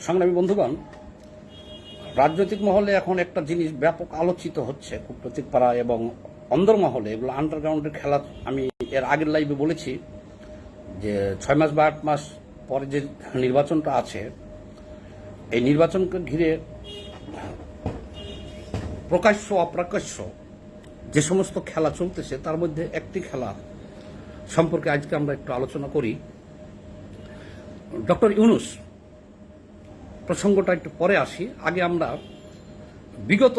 সংগ্রামী বন্ধুগণ, রাজনৈতিক মহলে এখন একটা জিনিস ব্যাপক আলোচিত হচ্ছে, কূটনৈতিক পাড়া এবং অন্দরমহলে। এগুলো আন্ডারগ্রাউন্ডের খেলা। আমি এর আগের লাইভে বলেছি যে 6 মাস বা 8 মাস পরে যে নির্বাচনটা আছে, এই নির্বাচনকে ঘিরে প্রকাশ্য অপ্রকাশ্য যে সমস্ত খেলা চলতেছে, তার মধ্যে একটি খেলা সম্পর্কে আজকে আমরা একটু আলোচনা করি। ডক্টর ইউনূস প্রসঙ্গটা একটু পরে আসি। আগে আমরা বিগত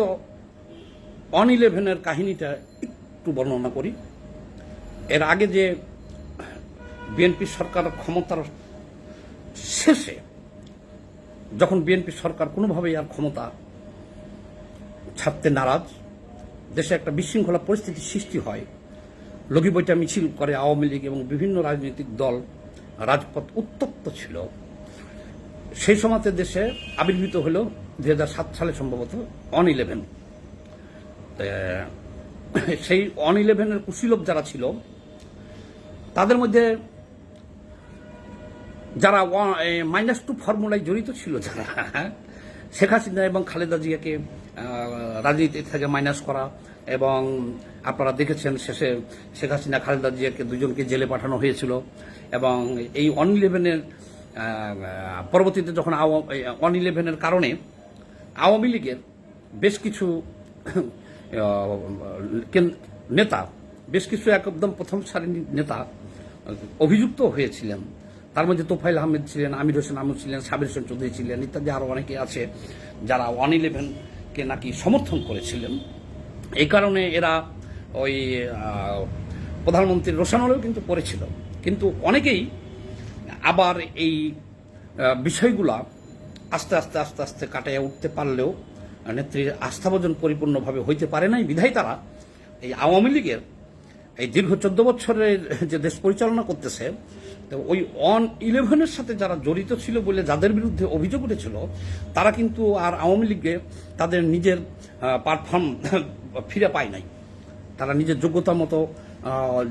1/11-এর কাহিনীটা একটু বর্ণনা করি। এর আগে যে বিএনপি সরকার ক্ষমতার শেষে, যখন বিএনপি সরকার কোনোভাবেই আর ক্ষমতা ছাড়তে নারাজ, দেশে একটা বিশৃঙ্খলা পরিস্থিতি সৃষ্টি হয়, লগিবইটা মিছিল করে আওয়ামী লীগ এবং বিভিন্ন রাজনৈতিক দল, রাজপথ উত্তপ্ত ছিল। সেই সময়তে দেশে আবির্ভূত হলো 2007 সালে সম্ভবত 1/11। সেই 1/11-এর কুশীলব যারা ছিল, তাদের মধ্যে যারা -2 ফর্মুলায় জড়িত ছিল, যারা শেখ হাসিনা এবং খালেদা জিয়াকে রাজনীতি থেকে মাইনাস করা, এবং আপনারা দেখেছেন শেষে শেখ হাসিনা খালেদা জিয়াকে দুজনকে জেলে পাঠানো হয়েছিল। এবং এই 1/11-এর পরবর্তীতে যখন 1/11-এর কারণে আওয়ামী লীগের বেশ কিছু নেতা, বেশ কিছু একদম প্রথম সারির নেতা অভিযুক্ত হয়েছিলেন। তার মধ্যে তোফায়েল আহমেদ ছিলেন, আমির হোসেন আমু ছিলেন, সাবির হোসেন চৌধুরী ছিলেন, ইত্যাদি আরও অনেকে আছে যারা 1/11-কে নাকি সমর্থন করেছিলেন। এই কারণে এরা ওই প্রধানমন্ত্রীর রোশানলেও কিন্তু পড়েছিল। কিন্তু অনেকেই আবার এই বিষয়গুলা আস্তে আস্তে আস্তে আস্তে কাটাইয়া উঠতে পারলেও নেত্রীর আস্থাভাজন পরিপূর্ণভাবে হইতে পারে নাই। বিধায় তারা এই আওয়ামী লীগের এই দীর্ঘ 14 বছরের যে দেশ পরিচালনা করতেছে, তো ওই 1/11-এর সাথে যারা জড়িত ছিল বলে যাদের বিরুদ্ধে অভিযোগ উঠেছিল, তারা কিন্তু আর আওয়ামী লীগে তাদের নিজের পারফর্ম ফিরে পায় নাই। তারা নিজের যোগ্যতা মতো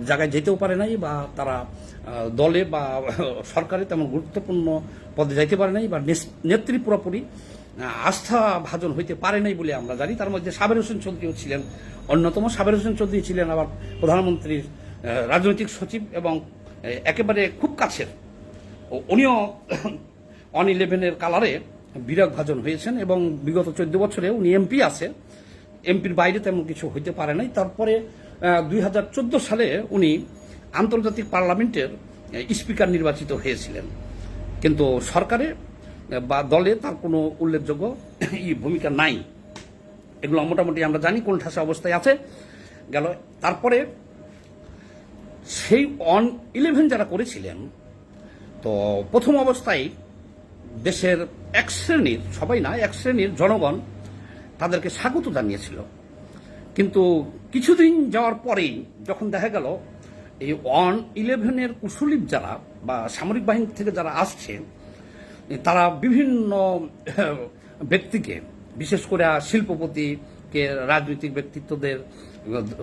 জায়গায় যেতেও পারে নাই, বা তারা দলে বা সরকারে তেমন গুরুত্বপূর্ণ পদে যাইতে পারে নাই, বা নেত্রী পুরোপুরি আস্থা ভাজন হইতে পারে নাই বলে আমরা জানি। তার মধ্যে সাবির হোসেন চৌধুরীও ছিলেন অন্যতম। সাবির হোসেন চৌধুরী ছিলেন আবার প্রধানমন্ত্রীর রাজনৈতিক সচিব এবং একেবারে খুব কাছের। উনিও 1/11-এর কালারে বিরাগ ভাজন হয়েছেন, এবং বিগত 14 বছরে উনি এমপি আছে, এমপির বাইরে তেমন কিছু হইতে পারে নাই। তারপরে 2014 সালে উনি আন্তর্জাতিক পার্লামেন্টের স্পিকার নির্বাচিত হয়েছিলেন, কিন্তু সরকারে বা দলে তার কোনো উল্লেখযোগ্য ভূমিকা নাই। এগুলো মোটামুটি আমরা জানি কোন ঠাসা অবস্থায় আছে গেল। তারপরে সেই 1/11 যারা করেছিলেন, তো প্রথম অবস্থায় দেশের এক শ্রেণীর, সবাই না, এক শ্রেণীর জনগণ তাদেরকে স্বাগত জানিয়েছিল। কিন্তু কিছুদিন যাওয়ার পরেই যখন দেখা গেল এই 1/11-এর কুশলীপ যারা বা সামরিক বাহিনী থেকে যারা আসছে, তারা বিভিন্ন ব্যক্তিকে, বিশেষ করে শিল্পপতিকে, রাজনৈতিক ব্যক্তিত্বদের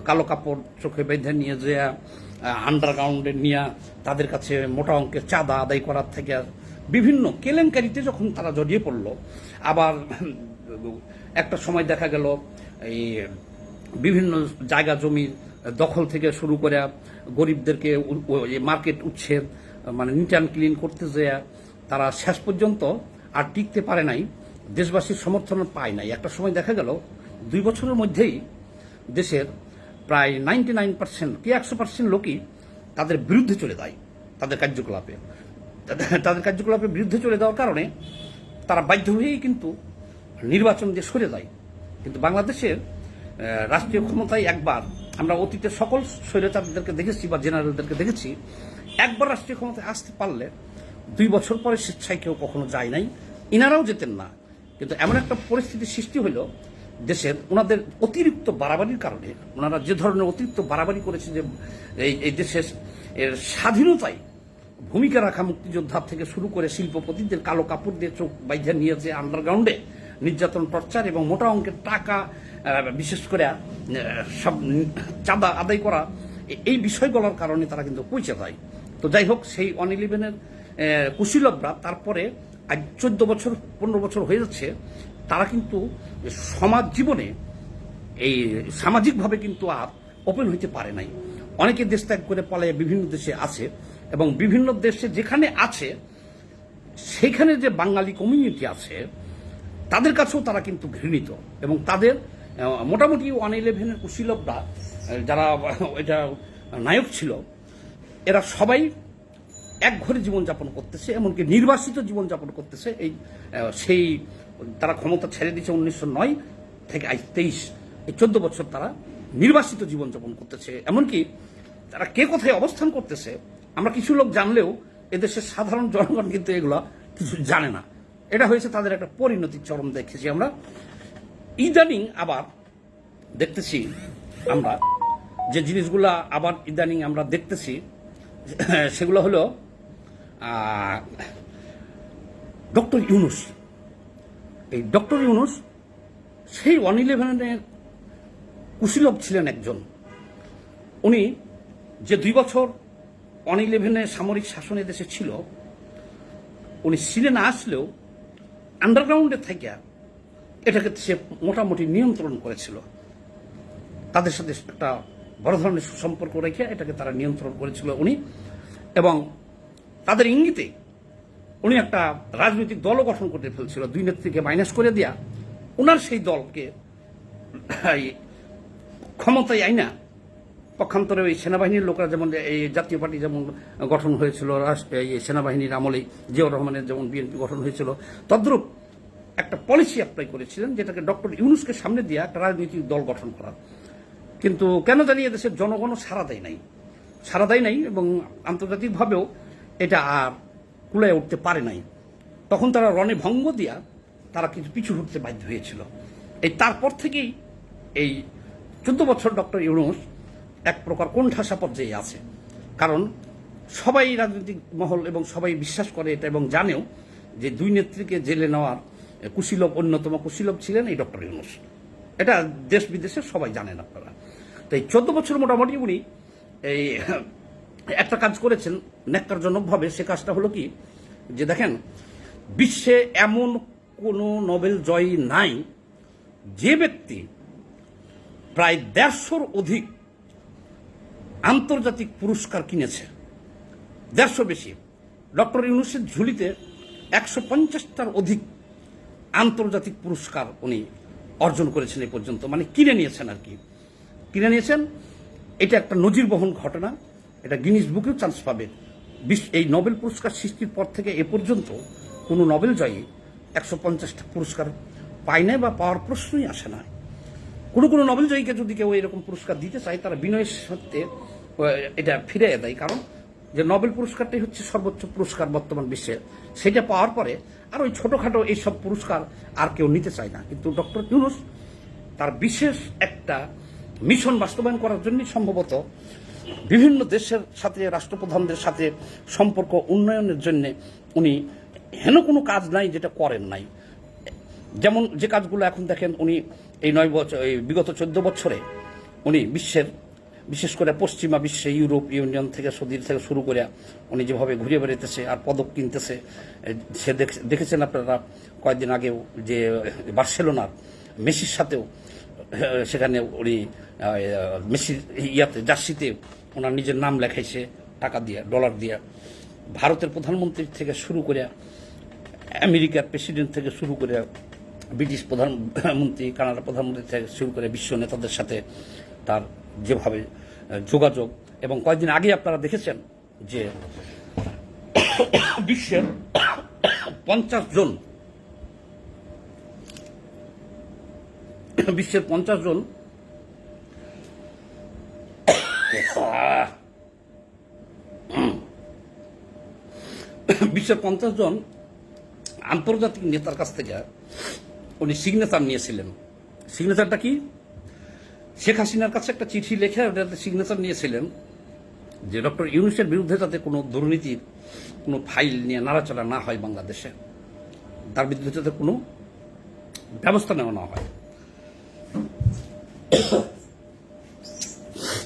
কালো কাপড় চোখে বেঁধে নিয়ে যে আন্ডারগ্রাউন্ডে নিয়ে তাদের কাছে মোটা অঙ্কের চাঁদা আদায় করার থেকে বিভিন্ন কেলেঙ্কারিতে যখন তারা জড়িয়ে পড়ল, আবার একটা সময় দেখা গেল এই বিভিন্ন জায়গা জমি দখল থেকে শুরু করে গরিবদেরকে মার্কেট উচ্ছেদ, মানে নিট অ্যান্ড ক্লিন করতে যেয়ে তারা শেষ পর্যন্ত আর টিকতে পারে নাই, দেশবাসীর সমর্থন পায় নাই। একটা সময় দেখা গেল 2 বছরের মধ্যেই দেশের প্রায় 99% কি 100% লোকই তাদের বিরুদ্ধে চলে যায়। তাদের কার্যকলাপের বিরুদ্ধে চলে যাওয়ার কারণে তারা বাধ্য হয়েই কিন্তু নির্বাচন দিয়ে সরে যায়। কিন্তু বাংলাদেশের রাষ্ট্রীয় ক্ষমতায় একবার, আমরা অতীতের সকল স্বৈরাচারদেরকে দেখেছি বা জেনারেলদেরকে দেখেছি, একবার রাষ্ট্রীয় ক্ষমতায় আসতে পারলে 2 বছর পরে স্বেচ্ছায় কেউ কখনো যায় নাই, ইনারাও যেতেন না। কিন্তু এমন একটা পরিস্থিতির সৃষ্টি হলো দেশের, ওনাদের অতিরিক্ত বাড়াবাড়ির কারণে, ওনারা যে ধরনের অতিরিক্ত বাড়াবাড়ি করেছে, যে এই দেশের এর স্বাধীনতায় ভূমিকা রাখা মুক্তিযোদ্ধা থেকে শুরু করে শিল্পপতিদের কালো কাপড় দিয়ে চোখ বাইধে নিয়েছে আন্ডারগ্রাউন্ডে নির্যাতন, টর্চার এবং মোটা অঙ্কের টাকা, বিশেষ করে সব চাঁদা আদায় করা, এই বিষয়গুলোর কারণে তারা কিন্তু পৌঁছে যায়। তো যাই হোক, সেই 1/11-এর কুশীলবরা তারপরে আজ 14 বছর 15 বছর হয়ে যাচ্ছে, তারা কিন্তু সমাজ জীবনে এই সামাজিকভাবে কিন্তু আর ওপেন হইতে পারে নাই। অনেকে দেশ ত্যাগ করে পালিয়ে বিভিন্ন দেশে আছে, এবং বিভিন্ন দেশে যেখানে আছে সেখানে যে বাঙালি কমিউনিটি আছে তাদের কাছেও তারা কিন্তু ঘৃণিত, এবং তাদের মোটামুটি 111-এর কুশীলবরা যারা এটা নায়ক ছিল, এরা সবাই এক ঘরে জীবনযাপন করতেছে, এমনকি নির্বাসিত জীবনযাপন করতেছে। সেই তারা ক্ষমতা ছেড়ে দিয়েছে 1909 থেকে আজ 23, এই 14 বছর তারা নির্বাসিত জীবনযাপন করতেছে। এমনকি তারা কে কোথায় অবস্থান করতেছে আমরা কিছু লোক জানলেও এদেশের সাধারণ জনগণ কিন্তু এগুলো কিছু জানে না। এটা হয়েছে তাদের একটা পরিণতির চরম দেখেছি আমরা। ইদানিং আবার দেখতেছি আমরা যে জিনিসগুলা আবার ইদানিং আমরা দেখতেছি সেগুলো হলো ডক্টর ইউনূস। এই ডক্টর ইউনূস সেই 111-এর কুশীলব ছিলেন একজন। উনি যে 2 বছর 111-এ সামরিক শাসনে দেশে ছিল, উনি সিনে না আসলেও আন্ডারগ্রাউন্ডে থেকে এটাকে সে মোটামুটি নিয়ন্ত্রণ করেছিল। তাদের সাথে একটা বড় ধরনের সুসম্পর্ক রেখে এটাকে তারা নিয়ন্ত্রণ করেছিল উনি, এবং তাদের ইঙ্গিতে উনি একটা রাজনৈতিক দলও গঠন করতে ফেলছিল। 2 নেত্রীকে মাইনাস করে দেয়া ওনার সেই দলকে ক্ষমতায় আইনা পক্ষান্তরে ওই সেনাবাহিনীর লোকরা, যেমন এই জাতীয় পার্টি যেমন গঠন হয়েছিল সেনাবাহিনীর আমলেই, জিয়াউর রহমানের যেমন বিএনপি গঠন হয়েছিল, তদ্রূপ একটা পলিসি অ্যাপ্লাই করেছিলেন, যেটাকে ডক্টর ইউনূসকে সামনে দিয়ে একটা রাজনৈতিক দল গঠন করা। কিন্তু কেন জানি এদেশের জনগণও সাড়া দেয় নাই, এবং আন্তর্জাতিকভাবেও এটা আর কুলায় উঠতে পারে নাই। তখন তারা রণে ভঙ্গ দিয়া তারা কিছু পিছু হটতে বাধ্য হয়েছিল। এই তারপর থেকেই এই 14 বছর ডক্টর ইউনূস এক প্রকার কোণঠাসা পর্যায়ে আছে। কারণ সবাই রাজনৈতিক মহল এবং সবাই বিশ্বাস করে এটা, এবং জানেও যে 2 নেত্রীকে জেলে নেওয়ার অন্যতম কুশীলব ছিলেন এই ডক্টর ইউনূস। এটা দেশ বিদেশে সবাই জানেন আপনারা। তো এই 14 বছর মোটামুটি উনি এই একটা কাজ করেছেন ন্যাক্কারজনকভাবে। সে কাজটা হলো কি, যে দেখেন, বিশ্বে এমন কোনো নোবেল জয়ী নাই যে ব্যক্তি প্রায় 150-র অধিক আন্তর্জাতিক পুরস্কার কিনেছে। 150 বেশি। ডক্টর ইউনূসের ঝুলিতে 150টার অধিক আন্তর্জাতিক পুরস্কার উনি অর্জন করেছেন এই পর্যন্ত, মানে কিনে নিয়েছেন আর কি, কিনে নিয়েছেন। এটা একটা নজির বহন ঘটনা, এটা গিনিস বুকেও চান্স পাবে। এই নোবেল পুরস্কার সৃষ্টির পর থেকে এ পর্যন্ত কোনো নোবেল জয়ী 150টা পুরস্কার পায় না, বা পাওয়ার প্রশ্নই আসে না। কোনো নোবেল জয়ীকে যদি কেউ এরকম পুরস্কার দিতে চায়, তারা বিনয়ের সাথে এটা ফিরে দেয়। কারণ যে নোবেল পুরস্কারটাই হচ্ছে সর্বোচ্চ পুরস্কার বর্তমান বিশ্বে, সেটা পাওয়ার পরে আর ওই ছোটোখাটো এইসব পুরস্কার আর কেউ নিতে চায় না। কিন্তু ডক্টর ইউনূস তার বিশেষ একটা মিশন বাস্তবায়ন করার জন্যই সম্ভবত বিভিন্ন দেশের সাথে, রাষ্ট্রপ্রধানদের সাথে সম্পর্ক উন্নয়নের জন্য উনি হেন কোনো কাজ নাই যেটা করেন নাই। যেমন যে কাজগুলো এখন দেখেন, উনি এই 9 বছর, এই বিগত 14 বছরে উনি বিশ্বের, বিশেষ করে পশ্চিমা বিশ্বে, ইউরোপ ইউনিয়ন থেকে, সৌদি থেকে শুরু করে উনি যেভাবে ঘুরে বেড়াইতেছে আর পদক কিনতেছে, সে দেখেছেন আপনারা কয়েকদিন আগেও যে বার্সেলোনার মেসির সাথেও সেখানে উনি মেসির জার্সিতে ওনার নিজের নাম লেখাইছে টাকা দিয়ে, ডলার দিয়ে। ভারতের প্রধানমন্ত্রী থেকে শুরু করে, আমেরিকার প্রেসিডেন্ট থেকে শুরু করে, ব্রিটিশ প্রধানমন্ত্রী, কানাডার প্রধানমন্ত্রী থেকে শুরু করে বিশ্ব নেতাদের সাথে তার যেভাবে যোগাযোগ। এবং কয়েকদিন আগে আপনারা দেখেছেন যে বিশ্বের 50 জন বিশ্বের 50 জন আন্তর্জাতিক নেতার কাছ থেকে উনি নিয়েছিলেন। সিগনেচারটা কি? শেখ হাসিনার কাছে একটা চিঠি লেখে ওটাতে সিগনেচার নিয়েছিলেন যে ডক্টর ইউনূসের বিরুদ্ধে যাতে কোনো দুর্নীতির কোনো ফাইল নিয়ে নাড়াচাড়া না হয় বাংলাদেশে, তার বিরুদ্ধে যাতে কোনো ব্যবস্থা নেওয়া না হয়।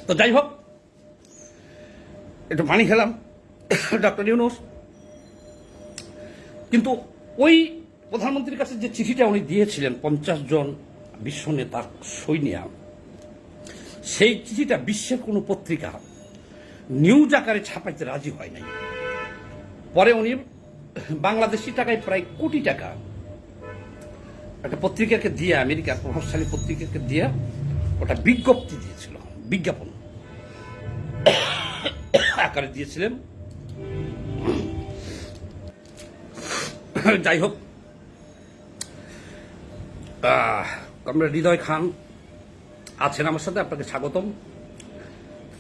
তো যাই হোক, একটু পানি খেলাম। ডক্টর ইউনূস কিন্তু ওই প্রধানমন্ত্রীর কাছে যে চিঠিটা উনি দিয়েছিলেন 50 জন বিশ্ব নেতার সই নিয়ে, সেই চিঠিটা বিশ্বের কোনো পত্রিকা নিউজ আকারে ছাপাইতে রাজি হয় নাই। পরে উনি বাংলাদেশি টাকায় প্রায় কোটি টাকা একটা পত্রিকাকে দিয়ে, আমেরিকার প্রভাবশালী পত্রিকাকে দিয়ে ওটা বিজ্ঞপ্তি দিয়েছিল, বিজ্ঞাপন আকারে দিয়েছিলেন। যাই হোক, কমরেড হৃদয় খান আছেন আমার সাথে, আপনাকে স্বাগতম।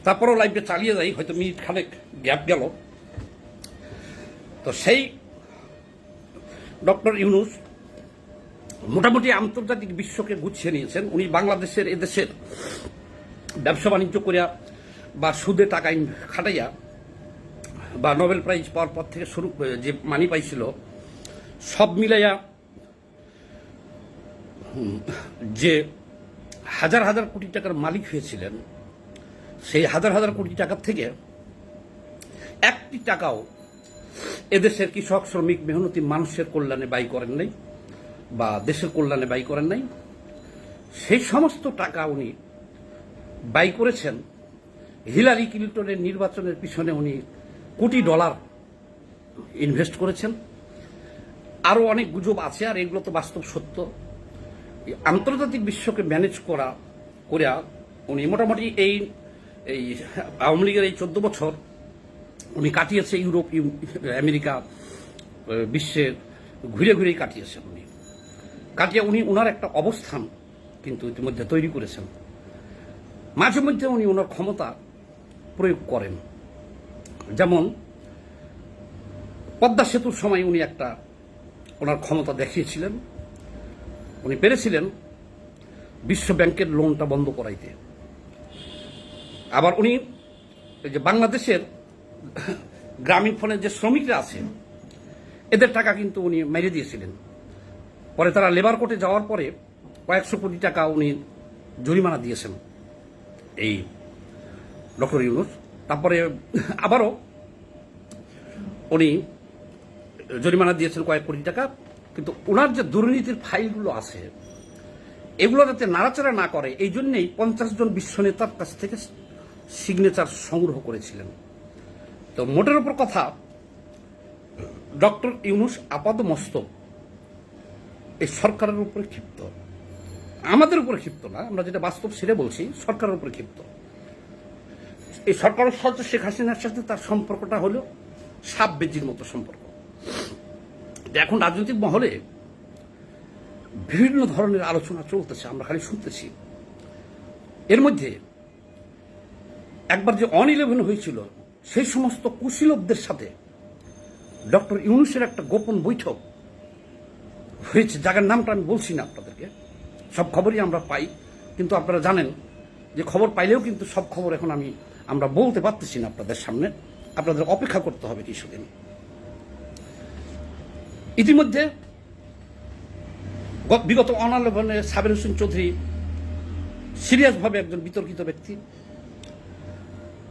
তারপরও লাইভে চালিয়ে যাই, হয়তো মিনিট খানেক গ্যাপ গেল। তো সেই ডক্টর ইউনূস মোটামুটি আন্তর্জাতিক বিশ্বকে গুছিয়ে নিয়েছেন। উনি বাংলাদেশের, এদেশের ব্যবসা বাণিজ্য করিয়া বা সুদে টাকা খাটাইয়া বা নোবেল প্রাইজ পাওয়ার পর থেকে শুরু যে মানি পাইছিল, সব মিলাইয়া যে হাজার হাজার কোটি টাকার মালিক হয়েছিলেন, সেই হাজার হাজার কোটি টাকার থেকে একটি টাকাও এদেশের কৃষক, শ্রমিক, মেহনতি মানুষের কল্যাণে ব্যয় করেন নাই বা দেশের কল্যাণে ব্যয় করেন নাই। সেই সমস্ত টাকা উনি ব্যয় করেছেন হিলারি ক্লিন্টনের নির্বাচনের পিছনে। উনি কোটি ডলার ইনভেস্ট করেছেন। আরও অনেক গুজব আছে, আর এগুলো তো বাস্তব সত্য। আন্তর্জাতিক বিশ্বকে ম্যানেজ করিয়া উনি মোটামুটি এই আওয়ামী লীগের এই 14 বছর উনি কাটিয়েছে ইউরোপ, আমেরিকা, বিশ্বের ঘুরে ঘুরেই কাটিয়েছেন। উনি ওনার একটা অবস্থান কিন্তু ইতিমধ্যে তৈরি করেছেন। মাঝে মধ্যে উনি ওনার ক্ষমতা প্রয়োগ করেন। যেমন পদ্মা সেতুর সময় উনি একটা ওনার ক্ষমতা দেখিয়েছিলেন। উনি পেরেছিলেন বিশ্ব ব্যাংকের লোনটা বন্ধ করাইতে। আবার উনি যে বাংলাদেশের গ্রামীণ ফোনের যে শ্রমিকরা আছে, এদের টাকা কিন্তু উনি মেরে দিয়েছিলেন। পরে তারা লেবার কোর্টে যাওয়ার পরে কয়েকশো কোটি টাকা উনি জরিমানা দিয়েছেন এই ডক্টর ইউনূস। তারপরে আবারও উনি জরিমানা দিয়েছেন কয়েক কোটি টাকা। কিন্তু ওনার যে দুর্নীতির ফাইলগুলো আছে, এগুলো যাতে নাড়াচাড়া না করে, এই জন্যেই 50 জন বিশ্ব নেতার কাছ থেকে সিগনেচার সংগ্রহ করেছিলেন। তো মোটের উপর কথা, ডক্টর ইউনূস আপাদমস্তক এই সরকারের উপরে ক্ষিপ্ত, আমাদের উপরে ক্ষিপ্ত না। আমরা যেটা বাস্তব সেটা বলছি, সরকারের উপরে ক্ষিপ্ত। এই সরকারের সাথে শেখ হাসিনার সাথে তার সম্পর্কটা হলো সাপ বেজির মতো সম্পর্ক। এখন রাজনৈতিক মহলে বিভিন্ন ধরনের আলোচনা চলতেছে, আমরা খালি শুনতেছি। এর মধ্যে একবার যে 11 হয়েছিল, সেই সমস্ত কুশীলবদের সাথে ডক্টর ইউনূসের একটা গোপন বৈঠক হয়েছে, জায়গার নামটা আমি বলছি না আপনাদেরকে। সব খবরই আমরা পাই, কিন্তু আপনারা জানেন যে খবর পাইলেও কিন্তু সব খবর এখন আমরা বলতে পারতেছি না আপনাদের সামনে। আপনাদের অপেক্ষা করতে হবে কিছুদিন। ইতিমধ্যে বিগত 11 সাবের হোসেন চৌধুরী সিরিয়াসভাবে একজন বিতর্কিত ব্যক্তি,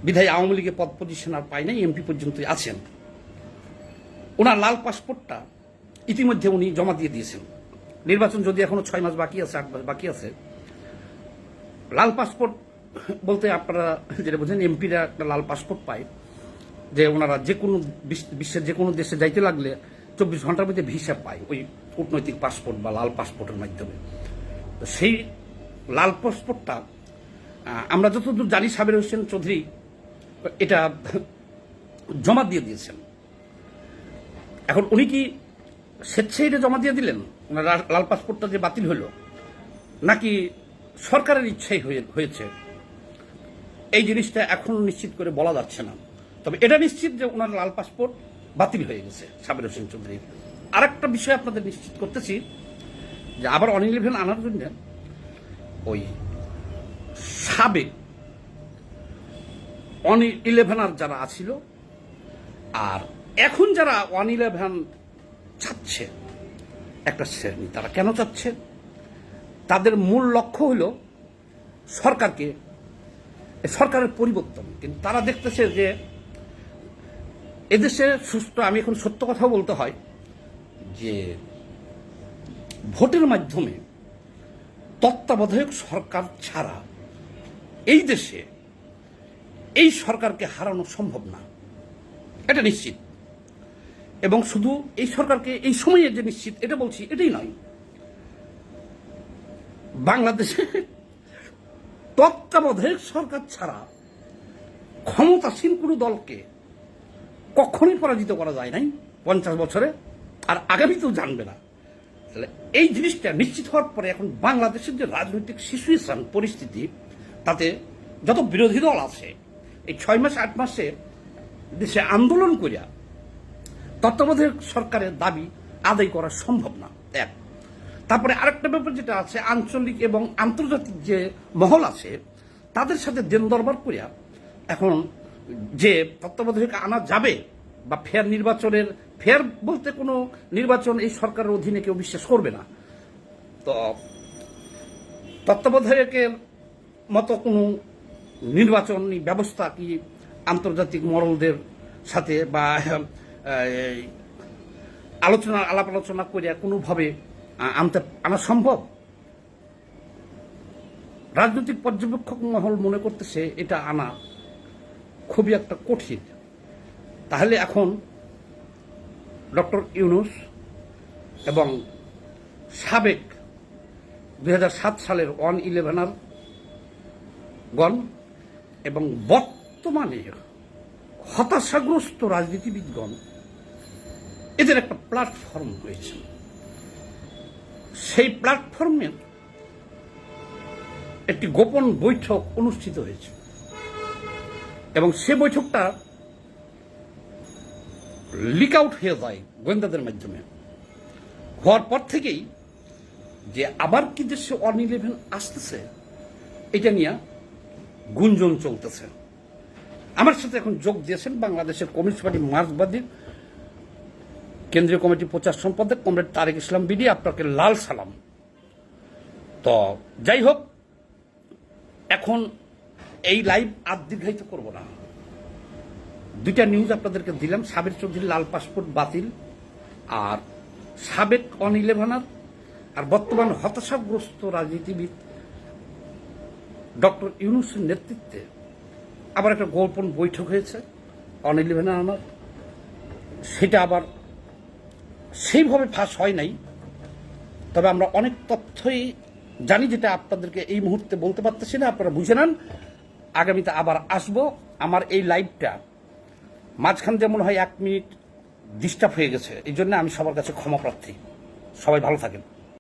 বিধায়ী আওয়ামী লীগের পদ পজিশন আর পায় নাই, এমপি পর্যন্তই আছেন। ওনার লাল পাসপোর্টটা ইতিমধ্যে উনি জমা দিয়ে দিয়েছেন। নির্বাচন যদি এখনো 6 মাস বাকি আছে, 8 মাস বাকি আছে। লাল পাসপোর্ট বলতে আপনারা যেটা বোঝেন, এমপিরা একটা লাল পাসপোর্ট পায়, যে ওনারা যে কোনো বিশ্বের যে কোনো দেশে যাইতে লাগলে 24 ঘন্টার মধ্যে ভিসা পায়, ওই কূটনৈতিক পাসপোর্ট বা লাল পাসপোর্টের মাধ্যমে। তো সেই লাল পাসপোর্টটা আমরা যতদূর জানি, সাবের হোসেন চৌধুরী এটা জমা দিয়ে দিয়েছেন। এখন উনি কি স্বেচ্ছায় এটা জমা দিয়ে দিলেন, ওনার লাল পাসপোর্টটা যে বাতিল হলো, নাকি সরকারের ইচ্ছাই হয়েছে, এই জিনিসটা এখন নিশ্চিত করে বলা যাচ্ছে না। তবে এটা নিশ্চিত যে ওনার লাল পাসপোর্ট বাতিল হয়ে গেছে সাবের হোসেন চৌধুরীর। আরেকটা বিষয় আপনাদের নিশ্চিত করতেছি, যে আবার 11 আনার জন্য ওই সাবেক 11 যারা আছিল, আর এখন যারা 11 চাচ্ছে একটা শ্রেণী, তারা কেন চাচ্ছে? তাদের মূল লক্ষ্য হলো সরকারের পরিবর্তন। কিন্তু তারা দেখতেছে যে এদেশে সুস্থ, আমি এখন সত্য কথা বলতে হয়, যে ভোটের মাধ্যমে তত্ত্বাবধায়ক সরকার ছাড়া এই দেশে এই সরকারকে হারানো সম্ভব না, এটা নিশ্চিত। এবং শুধু এই সরকারকে এই সময়ে যে নিশ্চিত এটা বলছি এটাই নয়, বাংলাদেশে তত্ত্বাবধায়ক সরকার ছাড়া ক্ষমতাসীন কোনো দলকে কখনোই পরাজিত করা যায় নাই 50 বছরে, আর আগামীতেও জানবে না। তাহলে এই জিনিসটা নিশ্চিত হওয়ার পরে এখন বাংলাদেশের যে রাজনৈতিক সিচুয়েশন পরিস্থিতি, তাতে যত বিরোধী দল আছে এই 6 মাস 8 মাসে দেশে আন্দোলন করিয়া তত্ত্বাবধায়ক সরকারের দাবি আদায় করা সম্ভব না। এক, তারপরে আরেকটা ব্যাপার যেটা আছে, আঞ্চলিক এবং আন্তর্জাতিক যে মহল আছে তাদের সাথে দেন দরবার করিয়া এখন যে তত্ত্বাবধায়ক আনা যাবে বা ফেয়ার নির্বাচনের, ফেয়ার বলতে কোনো নির্বাচন এই সরকারের অধীনে কেউ বিশ্বাস করবে না। তো তত্ত্বাবধায়কের মতো কোনো নির্বাচনী ব্যবস্থা কি আন্তর্জাতিক মহলদের সাথে বা আলাপ আলোচনা করিয়া কোনোভাবে আনা সম্ভব? রাজনৈতিক পর্যবেক্ষক মহল মনে করতেছে এটা আনা খুবই একটা কঠিন। তাহলে এখন ডক্টর ইউনূস এবং সাবেক 2007 সালের 111 গণ এবং বর্তমানে হতাশাগ্রস্ত রাজনীতিবিদগণ, এদের একটা প্ল্যাটফর্ম হয়েছে। সেই প্ল্যাটফর্মের একটি গোপন বৈঠক অনুষ্ঠিত হয়েছে এবং সে বৈঠকটা লিক আউট হয়ে যায় গোয়েন্দাদের মাধ্যমে। হওয়ার পর থেকেই যে আবার কি দেশে 111 আসতেছে এটা নিয়ে গুঞ্জন চলতেছে। আমার সাথে এখন যোগ দিয়েছেন বাংলাদেশের কমিউনিস্ট পার্টি মার্ক্সবাদী কেন্দ্রীয় কমিটি প্রচার সম্পাদক কমরেড তারেক ইসলাম বিডি। আপনাকে লাল সালাম। তো যাই হোক, এখন এই লাইভ আর দীর্ঘায়িত করব না। দুইটা নিউজ আপনাদেরকে দিলাম, সাবের চৌধুরী লাল পাসপোর্ট বাতিল আর সাবেক 111 আর বর্তমান হতাশাগ্রস্ত রাজনীতিবিদ ডক্টর ইউনূসের নেতৃত্বে আবার একটা গোপন বৈঠক হয়েছে 111 আমার, সেটা আবার সেইভাবে ফাঁস হয় নাই। তবে আমরা অনেক তথ্যই জানি যেটা আপনাদেরকে এই মুহূর্তে বলতে পারতেছি না, আপনারা বুঝে নেন। আগামীতে আবার আসবো। আমার এই লাইভটা মাঝখান যেমন হয় 1 মিনিট ডিস্টার্ব হয়ে গেছে, এই জন্য আমি সবার কাছে ক্ষমা প্রার্থী। সবাই ভালো থাকেন।